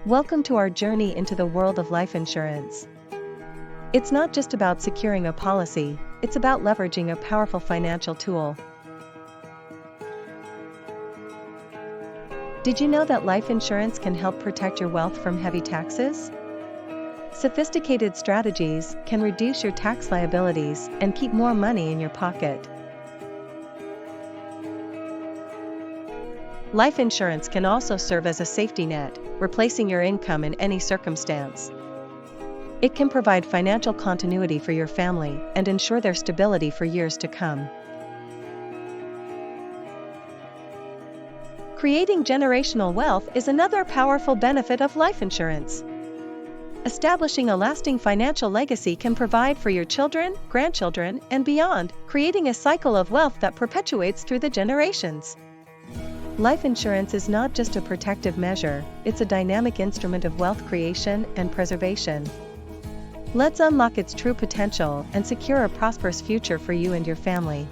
Welcome to our journey into the world of life insurance. It's not just about securing a policy, it's about leveraging a powerful financial tool. Did you know that life insurance can help protect your wealth from heavy taxes? Sophisticated strategies can reduce your tax liabilities and keep more money in your pocket. Life insurance can also serve as a safety net, replacing your income in any circumstance. It can provide financial continuity for your family and ensure their stability for years to come. Creating generational wealth is another powerful benefit of life insurance. Establishing a lasting financial legacy can provide for your children, grandchildren, and beyond, creating a cycle of wealth that perpetuates through the generations. Life insurance is not just a protective measure, it's a dynamic instrument of wealth creation and preservation. Let's unlock its true potential and secure a prosperous future for you and your family.